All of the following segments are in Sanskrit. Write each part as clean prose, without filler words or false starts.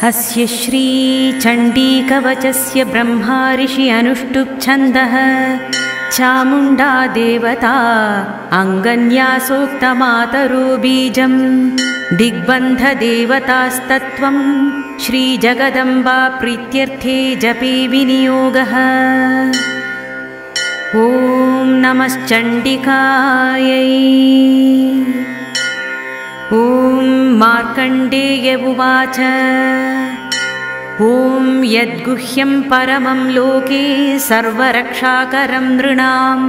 अस्य श्रीचण्डीकवचस्य ब्रह्मा ऋषि अनुष्टुप् छन्दः चामुण्डा देवता अङ्गन्यासोक्तमातरो बीजं दिग्बन्धदेवतास्तत्त्वं श्रीजगदम्बा प्रीत्यर्थे जपे विनियोगः। ॐ नमश्चण्डिकायै। ॐ मार्कण्डेय उवाच ॐ यद्गुह्यं परमं लोके सर्वरक्षाकरं नृणां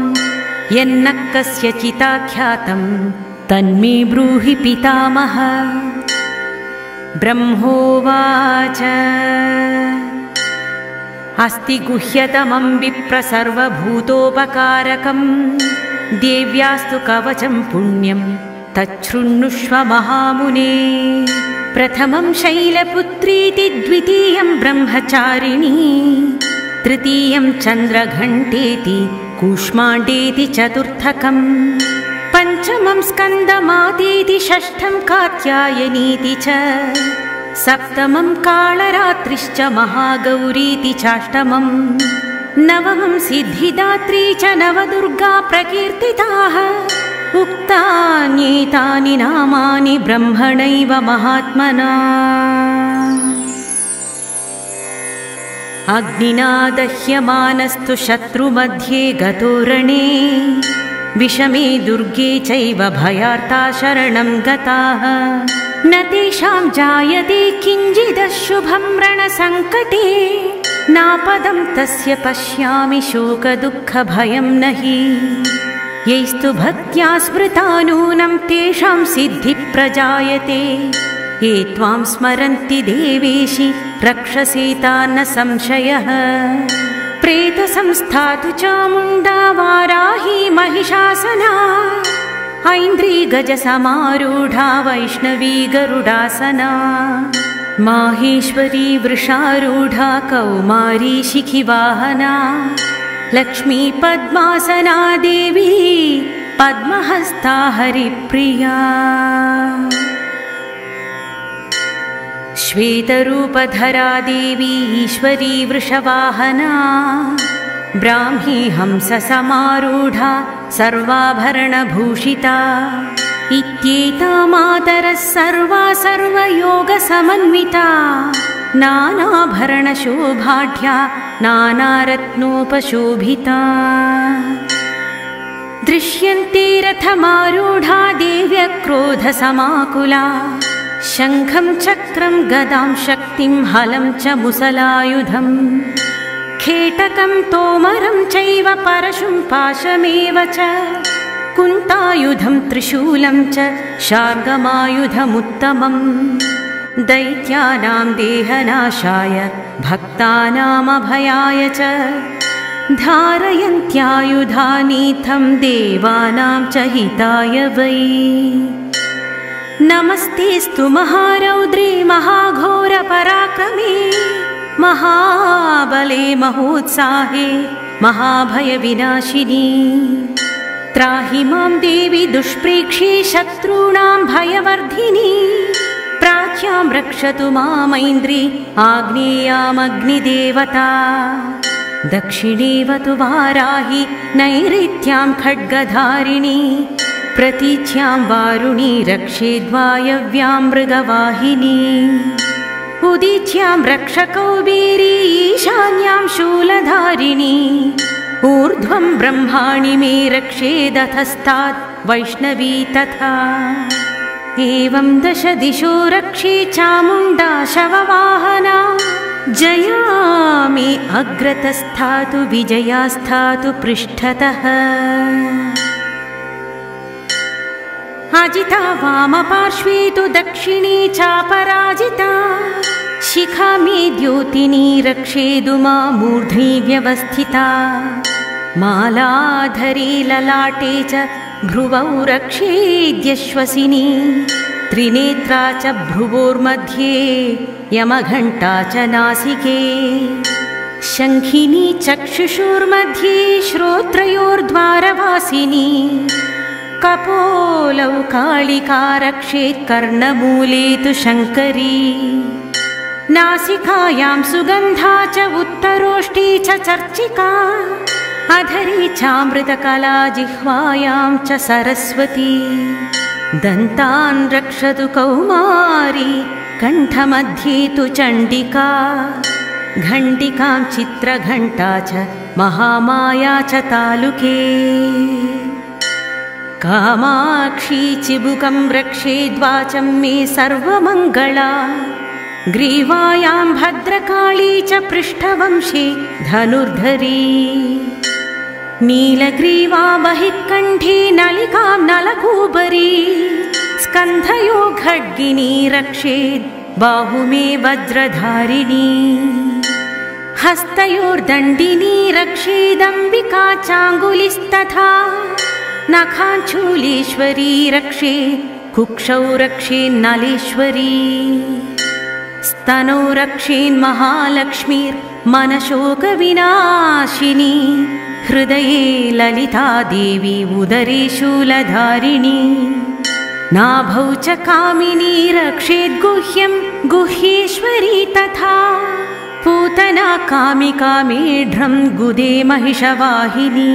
यन्न कस्यचिदाख्यातं तन्मे ब्रूहि पितामह। ब्रह्मोवाच अस्ति गुह्यतमं विप्र सर्वभूतोपकारकं देव्यास्तु कवचं पुण्यं तच्छृण्णुष्व महामुने। प्रथमं शैलपुत्रीति द्वितीयं ब्रह्मचारिणी तृतीयं चन्द्रघण्टेति कूष्माण्डेति चतुर्थकम् पञ्चमं स्कन्दमातेति षष्ठं कात्यायनीति च सप्तमं कालरात्रिश्च महागौरीति चाष्टमम् नवमं सिद्धिदात्री च नवदुर्गा प्रकीर्तिताः उक्तान्येतानि नामानि ब्रह्मणैव महात्मना। अग्निना दह्यमानस्तु शत्रुमध्ये गतो रणे विषमे दुर्गे चैव भयार्ता शरणं गताः न तेषां जायते किञ्चिदशुभं रणसङ्कटे नापदं तस्य पश्यामि शोकदुःखभयं न हि यैस्तु भक्त्या स्मृता नूनं तेषां सिद्धिप्रजायते ये त्वां स्मरन्ति देवेशि रक्षसेता न संशयः। प्रेतसंस्थातु चामुण्डा वाराही महिषासना ऐन्द्री गजसमारूढा वैष्णवी गरुडासना माहेश्वरी वृषारूढा कौमारी शिखिवाहना लक्ष्मी पद्मासना देवी पद्महस्ता हरिप्रिया। श्वेतरूपधरा देवी ईश्वरी वृषवाहना ब्राह्मी हंससमारूढा सर्वाभरणभूषिता इत्येता मातरः सर्वा सर्वयोगसमन्विता नानाभरणशोभाढ्या नानारत्नोपशोभिता। दृश्यन्ते रथमारूढा देव्यक्रोधसमाकुला शङ्खं चक्रं गदां शक्तिं हलं च मुसलायुधम् खेटकं तोमरं चैव परशुं पाशमेव च कुन्तायुधं त्रिशूलं च शार्ङ्गमायुधमुत्तमम् दैत्यानां देहनाशाय भक्तानामभयाय च धारयन्त्यायुधानीथं देवानां च हिताय वै। नमस्तेस्तु महारौद्रे महाघोरपराक्रमे महाबले महोत्साहे महाभयविनाशिनी त्राहि मां देवी दुष्प्रेक्षे शत्रूणां भयवर्धिनी प्राच्यां रक्षतु मामैन्द्री आग्नेयामग्निदेवता दक्षिणेवतु वाराहि नैऋत्यां खड्गधारिणी प्रतीच्यां वारुणी रक्षेद्वायव्यां मृगवाहिनी उदीच्यां रक्षकौबेरी ईशान्यां शूलधारिणी ऊर्ध्वं ब्रह्माणि मे रक्षेदधस्तात् वैष्णवी तथा एवं दश दिशो रक्षे चामुण्डा शववाहना जया मे अग्रतस्थातु विजयास्थातु पृष्ठतः अजिता वामपार्श्वे तु दक्षिणे चापराजिता शिखा मे द्योतिनी रक्षेदु मां मूर्ध्नि व्यवस्थिता मालाधरी ललाटे च भ्रुवौ रक्षेद्यश्वसिनी त्रिनेत्रा च भ्रुवोर्मध्ये यमघण्टा च नासिके शङ्खिनी चक्षुषोर्मध्ये श्रोत्रयोर्द्वारवासिनी कपोलौ कालिका रक्षेत् कर्णमूले तु शङ्करी नासिकायां सुगन्धा च उत्तरोष्ठी च चर्चिका अधरी चामृतकला जिह्वायां च सरस्वती दन्तान् रक्षतु कौमारी कण्ठमध्ये तु चण्डिका घण्टिकां चित्रघण्टा च महामाया च तालुके कामाक्षी चिबुकं रक्षेद्वाचं मे सर्वमङ्गला ग्रीवायां भद्रकाली च पृष्ठवंशे धनुर्धरी नीलग्रीवा बहिःकण्ठे नलिकां नलकूबरी स्कन्धयो खड्गिनी रक्षेद् बाहु मे वज्रधारिणी हस्तयोर्दण्डिनी रक्षेदम्बिका चाङ्गुलिस्तथा नखाञ्चूलेश्वरी रक्षेत् कुक्षौ रक्षेन्नलेश्वरी स्तनौ रक्षेन्महालक्ष्मीर्मनशोकविनाशिनी हृदये ललिता देवी उदरे शूलधारिणी नाभौ च कामिनी रक्षेद्गुह्यं गुह्येश्वरी तथा पूतना कामिका मेढ्रं गुदे महिषवाहिनी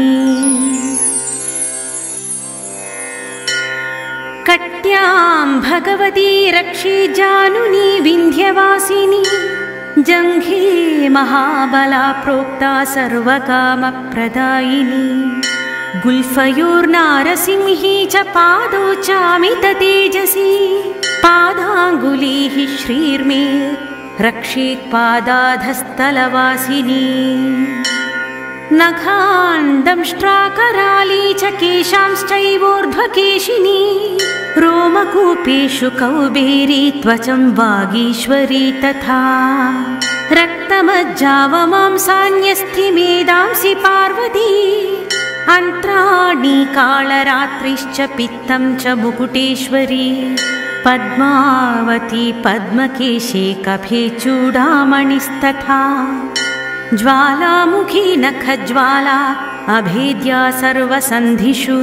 कट्यां भगवती रक्षे जानुनी विन्ध्यवासिनी जङ्घे महाबला प्रोक्ता सर्वकामप्रदायिनी गुल्फयोर्नारसिंही च पादौ चामिततेजसी पादाङ्गुलीः श्रीर्मे रक्षेत् पादाधस्तलवासिनी नखाण्डंष्ट्राकराली च केशांश्चैवोर्ध्वकेशिनी रोमकूपेषु कौबेरी त्वचं वागीश्वरी तथा रक्तमज्जावमांसान्यस्थि मेदांसि पार्वती अन्त्राणि कालरात्रिश्च पित्तं च मुकुटेश्वरी पद्मावती पद्मकेशे कफे चूडामणिस्तथा ज्वालामुखी नखज्वाला अभेद्या सर्वसन्धिषु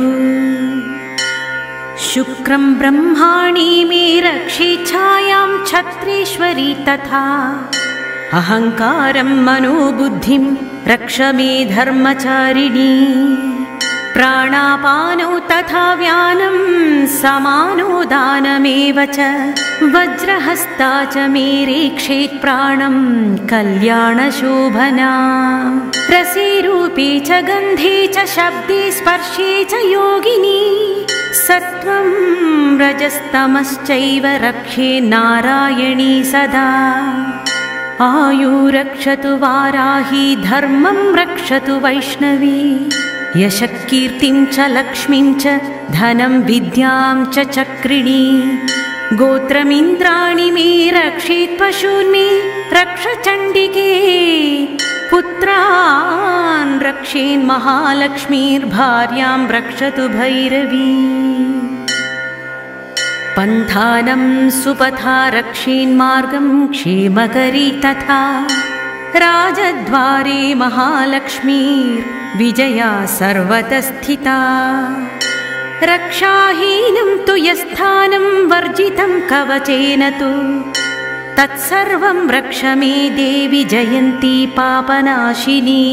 शुक्रं ब्रह्माणि मे रक्षेच्छायां छत्रेश्वरी तथा अहङ्कारं मनोबुद्धिं रक्ष मे धर्मचारिणी प्राणापानौ तथा व्यानं समानो दानमेव च वज्रहस्ता च मे रेक्षेत् प्राणं कल्याणशोभना रसे रूपे च गन्धे च शब्दे स्पर्शे च योगिनी सत्वं रजस्तमश्चैव रक्षे नारायणी सदा आयु रक्षतु वाराही धर्मं रक्षतु वैष्णवी यशकीर्तिं च लक्ष्मीं च धनं विद्यां च चक्रिणी गोत्रमिन्द्राणि मे रक्षेत् पशून् मे रक्ष चण्डिके पुत्रान् रक्षेन् महालक्ष्मीर्भार्यां रक्षतु भैरवी पन्थानं सुपथा रक्षेन्मार्गं क्षेमकरी तथा राजद्वारे महालक्ष्मीर्विजया सर्वतः स्थिता रक्षाहीनं तु यस्थानं वर्जितं कवचेन तु तत्सर्वं रक्ष मे देवि जयन्ती पापनाशिनी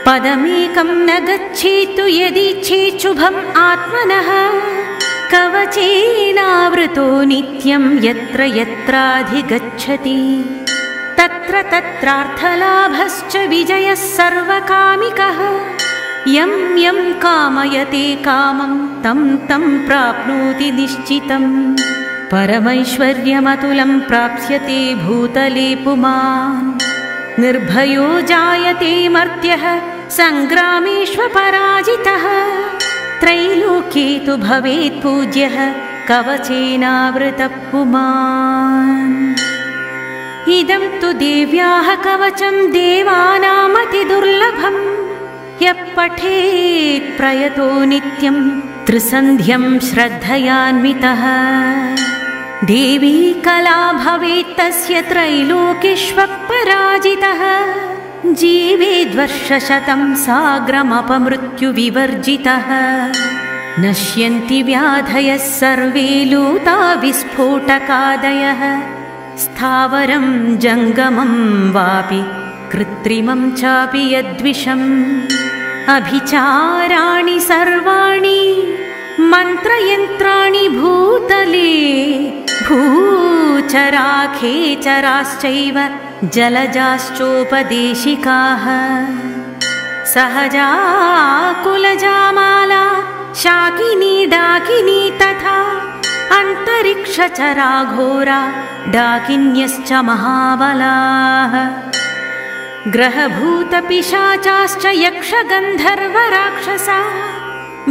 पदमेकं न गच्छेतु यदीच्छेत् शुभम् आत्मनः कवचेनावृतो नित्यं यत्र यत्राधिगच्छति तत्र तत्रार्थलाभश्च विजयः सर्वकामिकः यं यं कामयते कामं तं तं प्राप्नोति निश्चितम् परमैश्वर्यमतुलं प्राप्स्यते भूतले पुमान् निर्भयो जायते मर्त्यः सङ्ग्रामेष्वपराजितः त्रैलोक्ये तु भवेत् पूज्यः कवचेनावृतः पुमान् इदं तु देव्याः कवचं देवानामतिदुर्लभम् यः पठेत् प्रयतो नित्यं त्रिसन्ध्यं श्रद्धयान्वितः देवी कला भवेत् तस्य त्रैलोक्येष्वपराजितः जीवेद्वर्षशतं साग्रमपमृत्युविवर्जितः नश्यन्ति व्याधयः सर्वे लूता विस्फोटकादयः स्थावरं जङ्गमं वापि कृत्रिमं चापि यद्विषम् अभिचाराणि सर्वाणि मन्त्रयन्त्राणि भूतले भूचराखेचराश्चैव जलजाश्चोपदेशिकाः सहजा कुलजामाला शाकिनी डाकिनी तथा अन्तरिक्षचराघोरा डाकिन्यश्च महाबलाः ग्रहभूतपिशाचाश्च यक्षगन्धर्वराक्षसा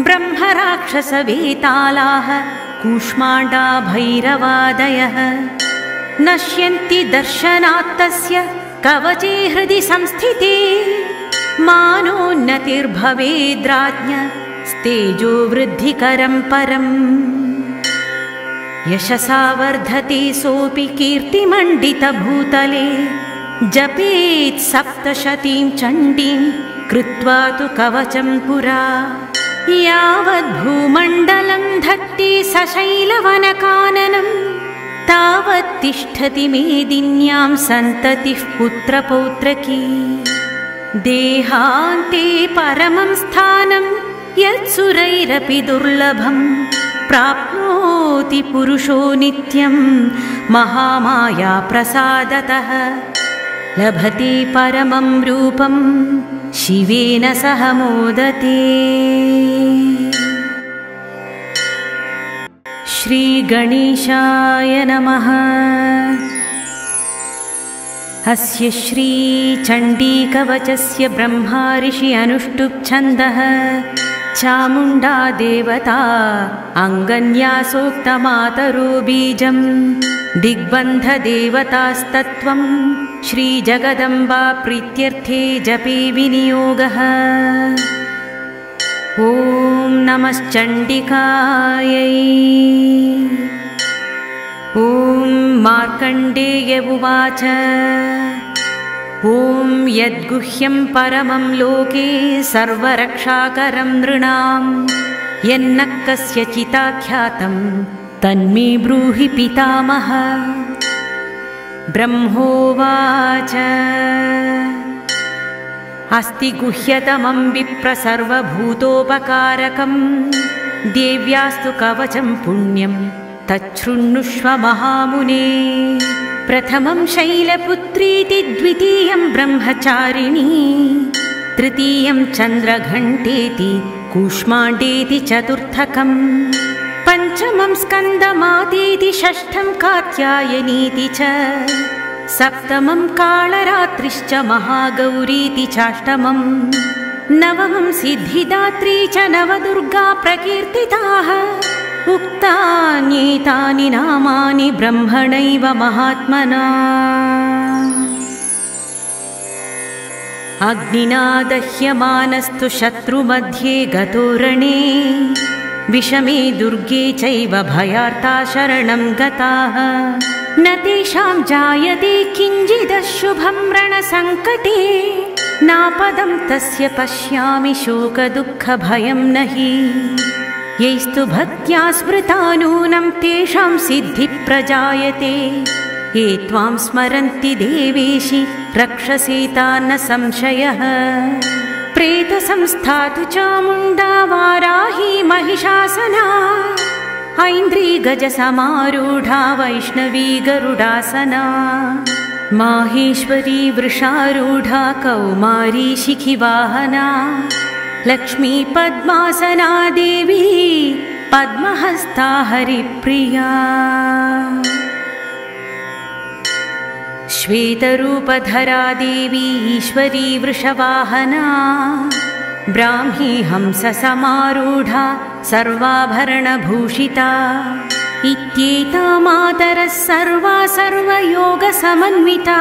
ब्रह्मराक्षसवेतालाः कूष्माण्डा भैरवादयः नश्यन्ति दर्शनात्तस्य कवचे हृदि संस्थिते मानोन्नतिर्भवेद्राज्ञ स्तेजो वृद्धिकरं परम् यशसा वर्धते सोऽपि कीर्तिमण्डितभूतले जपेत् सप्तशतीं चण्डीं कृत्वा तु कवचं पुरा यावद्भूमण्डलं धत्ते सशैलवनकाननं तावत् तिष्ठति मेदिन्यां सन्ततिः पुत्रपौत्रकी देहान्ते परमं स्थानं यत्सुरैरपि दुर्लभं प्राप्नोति पुरुषो नित्यं महामाया प्रसादतः लभते परमं रूपं शिवेन सह मोदते। श्रीगणेशाय नमः। अस्य श्रीचण्डीकवचस्य ब्रह्मा ऋषि अनुष्टुप् छन्दः चामुण्डा देवता अङ्गन्यासोक्तमातरो बीजं दिग्बन्धदेवतास्तत्त्वं श्रीजगदम्बा प्रीत्यर्थे जपे विनियोगः। ॐ नमश्चण्डिकायै। ॐ मार्कण्डेय उवाच ॐ यद्गुह्यं परमं लोके सर्वरक्षाकरं नृणां यन्न कस्यचिदाख्यातं तन्मे ब्रूहि पितामह। ब्रह्मोवाच अस्ति गुह्यतमं विप्र सर्वभूतोपकारकं देव्यास्तु कवचं पुण्यं तच्छृण्णुष्व महामुने। प्रथमं शैलपुत्रीति द्वितीयं ब्रह्मचारिणी तृतीयं चन्द्रघण्टेति कूष्माण्डेति चतुर्थकम् पञ्चमं स्कन्दमातेति षष्ठं कात्यायनीति च सप्तमं कालरात्रिश्च महागौरीति चाष्टमं नवमं सिद्धिदात्री च नवदुर्गा प्रकीर्तिताः उक्तान्येतानि नामानि ब्रह्मणैव महात्मना। अग्निना दह्यमानस्तु शत्रुमध्ये गतो रणे विषमे दुर्गे चैव भयार्ता शरणं गताः न तेषां जायते किञ्चिदशुभं रणसङ्कटे नापदं तस्य पश्यामि शोकदुःखभयं न हि यैस्तु भक्त्या स्मृता नूनं तेषां सिद्धिप्रजायते ये त्वां स्मरन्ति देवेशि रक्षसेता न संशयः। प्रेतसंस्थातु चामुण्डा वाराही महिषासना ऐन्द्री गजसमारूढा वैष्णवी गरुडासना माहेश्वरी वृषारूढा कौमारी शिखिवाहना लक्ष्मी पद्मासना देवी पद्महस्ता हरिप्रिया श्वेतरूपधरा देवी ईश्वरी वृषवाहना ब्राह्मी हंससमारूढा सर्वाभरणभूषिता इत्येता मातरः सर्वा सर्वयोगसमन्विता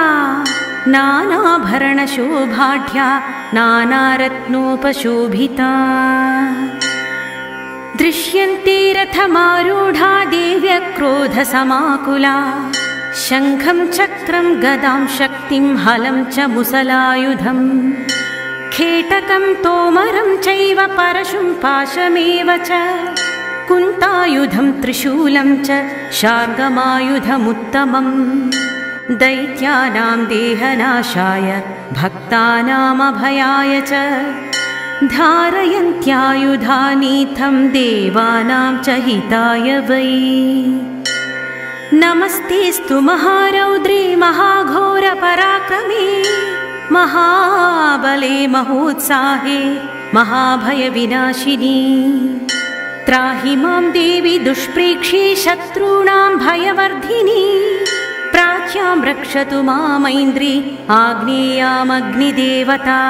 नानाभरणशोभाढ्या नानारत्नोपशोभिता दृश्यन्ते रथमारूढा देव्यक्रोधसमाकुला शङ्खं चक्रं गदां शक्तिं हलं च मुसलायुधम् खेटकं तोमरं चैव परशुं पाशमेव च कुन्तायुधं त्रिशूलं च शार्गमायुधमुत्तमम् दैत्यानां देहनाशाय भक्तानामभयाय च धारयन्त्यायुधानीथं देवानां च हिताय वै। नमस्तेस्तु महारौद्रे महाघोरपराक्रमे महाबले महोत्साहे महाभयविनाशिनी। त्राहि मां देवी दुष्प्रेक्षे शत्रूणां भयवर्धिनी। प्राच्यां रक्षतु मामैन्द्री आग्नेयामग्निदेवता।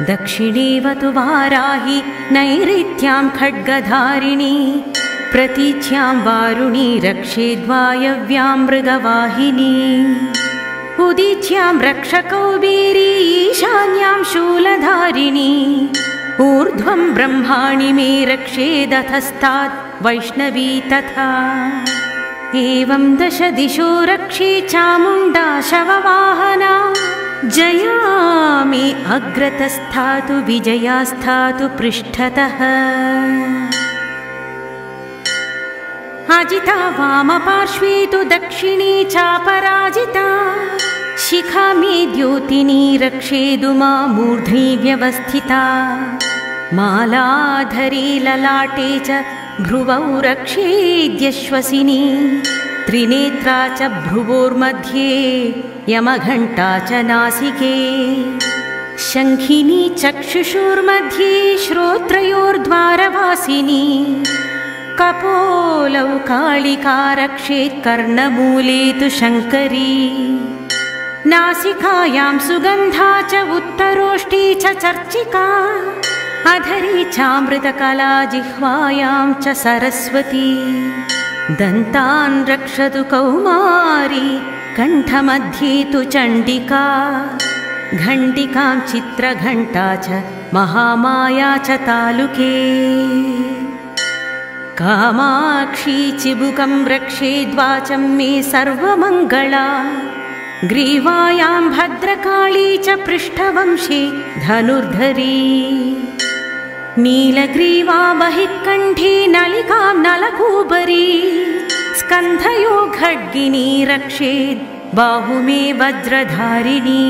दक्षिणेवतु वाराहि नैऋत्यां खड्गधारिणी। प्रतीच्यां वारुणी रक्षेद्वायव्यां मृगवाहिनी। उदीच्यां रक्षकौबेरी ईशान्यां शूलधारिणी। ऊर्ध्वं ब्रह्माणि मे रक्षेदधस्तात् वैष्णवी तथा। एवं दश दिशो रक्षे चामुण्डा शववाहना। जया मे अग्रतस्थातु विजयास्थातु पृष्ठतः। अजिता वामपार्श्वे तु दक्षिणे चापराजिता। शिखा मे द्योतिनी रक्षेदु मां मूर्ध्नि व्यवस्थिता। मालाधरे ललाटे च भ्रुवौ रक्षेद्यश्वसिनी। त्रिनेत्रा च भ्रुवोर्मध्ये यमघण्टा च नासिके। शङ्खिनी चक्षुषोर्मध्ये श्रोत्रयोर्द्वारवासिनी। कपोलौ कालिका रक्षेत् कर्णमूले तु शङ्करी। नासिकायां सुगन्धा च उत्तरोष्ठी च चर्चिका। अधरे चामृतकला जिह्वायां च सरस्वती। दन्तान् रक्षतु कौमारी कण्ठमध्ये तु चण्डिका। घण्टिकां चित्रघण्टा च महामाया च तालुके। कामाक्षी चिबुकं रक्षेद्वाचं मे सर्वमङ्गला। ग्रीवायां भद्रकाली च पृष्ठवंशे धनुर्धरी। नीलग्रीवा बहिःकण्ठे नलिकां नलकूबरी। स्कन्धयो खड्गिनी रक्षेद् बाहु मे वज्रधारिणी।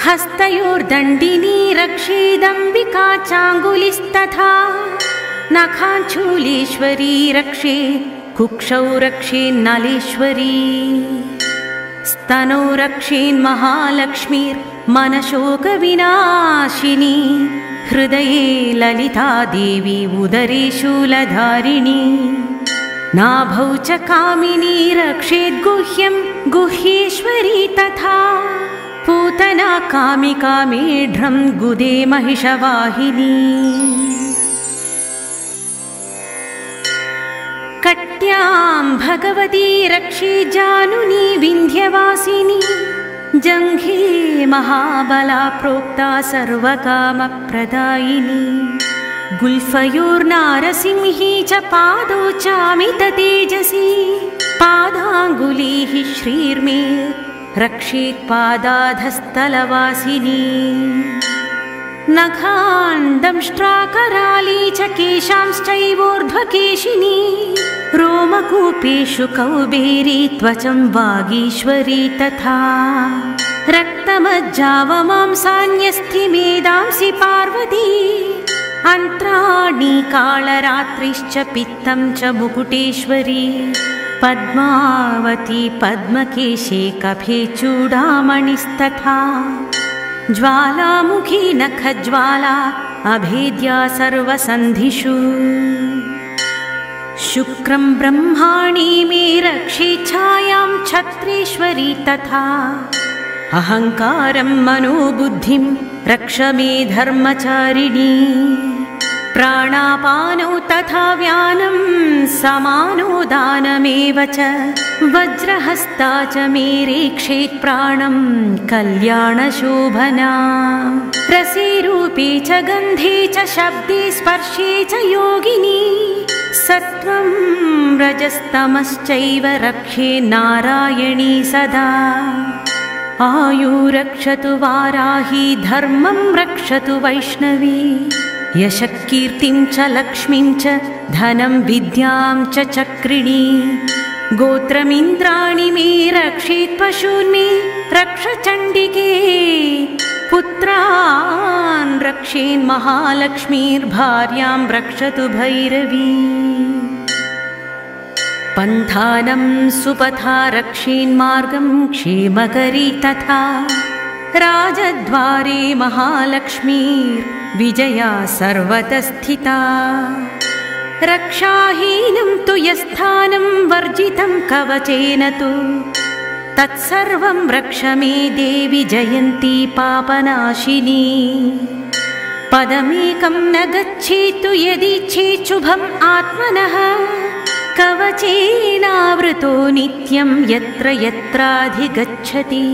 हस्तयोर्दण्डिनी रक्षेदम्बिका चाङ्गुलिस्तथा। नखाञ्चूलेश्वरी रक्षेत् कुक्षौ रक्षेन्नलेश्वरी। स्तनौ रक्षेन्महालक्ष्मीर्मनशोकविनाशिनी। हृदये ललिता देवी उदरे शूलधारिणी। नाभौ च कामिनी रक्षेद्गुह्यं गुह्येश्वरी तथा। पूतना कामिका मेढ्रं गुदे महिषवाहिनी। कट्यां भगवती रक्षे जानुनी विन्ध्यवासिनी। जङ्घे महाबला प्रोक्ता सर्वकामप्रदायिनी। गुल्फयोर्नारसिंही च पादौ चामिततेजसी। पादाङ्गुलीः श्रीर्मे रक्षेत् पादाधस्तलवासिनी। नखाण्डंष्ट्राकराली च केशांश्चैवोर्ध्वकेशिनी। रोमकूपेषु कौबेरी त्वचं वागीश्वरी तथा। रक्तमज्जावमांसान्यस्थि मेदांसि पार्वती। अन्त्राणि कालरात्रिश्च पित्तं च मुकुटेश्वरी। पद्मावती पद्मकेशे कफे चूडामणिस्तथा। ज्वालामुखी नखज्वाला अभेद्या सर्वसन्धिषु। शुक्रं ब्रह्माणि मे रक्षेच्छायां छत्रेश्वरी तथा। अहङ्कारं मनोबुद्धिं रक्ष मे धर्मचारिणी। प्राणापानौ तथा व्यानं समानो दानमेव च। वज्रहस्ता च मे रेक्षेत् प्राणं कल्याणशोभना। रसे रूपे च गन्धे च शब्दे स्पर्शे च योगिनी। सत्वं रजस्तमश्चैव रक्षे नारायणी सदा। आयु रक्षतु वाराही धर्मं रक्षतु वैष्णवी। यशः कीर्तिं च लक्ष्मीं च धनं विद्यां च चक्रिणी। गोत्रमिन्द्राणि मे रक्षेत् पशून्मे रक्ष चण्डिके पुत्रान् रक्षेन् महालक्ष्मीर्भार्यां रक्षतु भैरवी पन्थानं सुपथा रक्षेन्मार्गं क्षेमकरी तथा राजद्वारे महालक्ष्मीर्विजया सर्वतः स्थिता रक्षाहीनं तु यस्थानं वर्जितं कवचेन तु तत्सर्वं रक्ष मे देवि जयन्ती पापनाशिनी पदमेकं न गच्छेतु यदीच्छेत् शुभम् आत्मनः कवचेनावृतो नित्यं यत्र यत्राधिगच्छति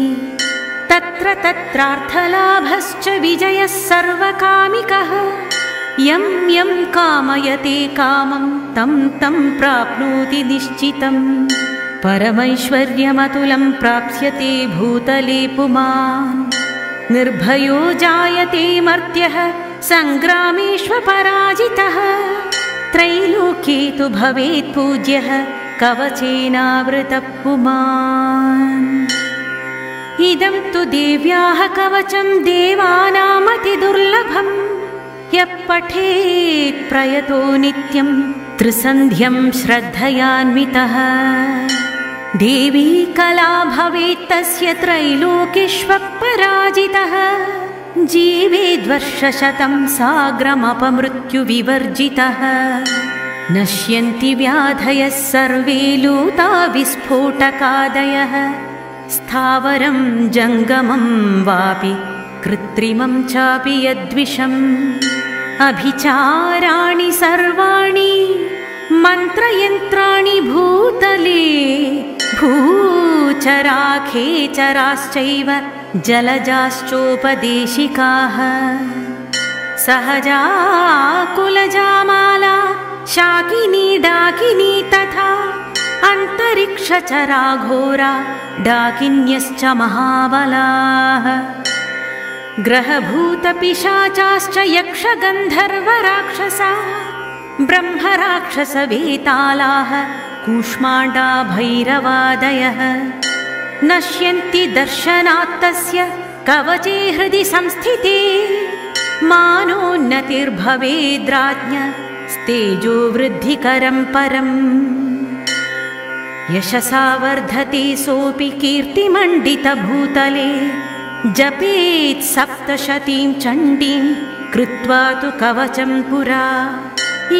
तत्र तत्रार्थलाभश्च विजयः सर्वकामिकः यं यं कामयते कामं तं तं प्राप्नोति निश्चितम् परमैश्वर्यमतुलं प्राप्स्यते भूतले पुमान् निर्भयो जायते मर्त्यः सङ्ग्रामेष्वपराजितः त्रैलोक्ये तु भवेत् पूज्यः कवचेनावृतः पुमान् इदं तु देव्याः कवचं देवानामतिदुर्लभम् यः पठेत् प्रयतो नित्यं त्रिसन्ध्यं श्रद्धयान्वितः देवी कला भवेत् तस्य त्रैलोक्येष्वपराजितः जीवेद्वर्षशतं साग्रमपमृत्युविवर्जितः नश्यन्ति व्याधयः सर्वे लूता विस्फोटकादयः स्थावरं जङ्गमं वापि कृत्रिमं चापि यद्विषम् अभिचाराणि सर्वाणि मन्त्रयन्त्राणि भूतले भूचराखेचराश्चैव जलजाश्चोपदेशिकाः सहजा कुलजामाला शाकिनी डाकिनी तथा अन्तरिक्षचराघोरा डाकिन्यश्च महाबलाः ग्रहभूतपिशाचाश्च यक्षगन्धर्वराक्षसा ब्रह्मराक्षसवेतालाः कूष्माण्डा भैरवादयः नश्यन्ति दर्शनात्तस्य कवचे हृदि संस्थिते मानोन्नतिर्भवेद्राज्ञ स्तेजो वृद्धिकरं परम् यशसा वर्धते सोऽपि कीर्तिमण्डितभूतले जपेत् सप्तशतीं चण्डीं कृत्वा तु कवचं पुरा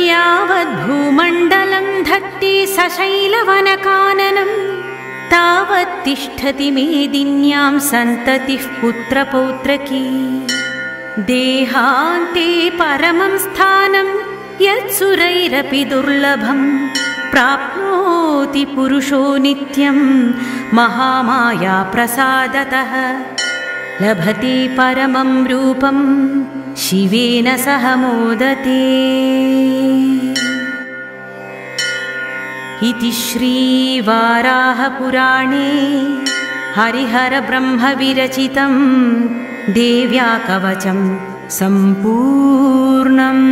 यावद्भूमण्डलं धत्ते सशैलवनकाननं तावत् तिष्ठति मेदिन्यां सन्ततिः पुत्रपौत्रकी देहान्ते परमं स्थानं यत्सुरैरपि दुर्लभं प्राप्नोति पुरुषो नित्यं महामाया प्रसादतः लभते परमं रूपं शिवेन सह मोदते इति श्रीवाराहपुराणे हरिहरब्रह्मविरचितं देव्या कवचं सम्पूर्णम्।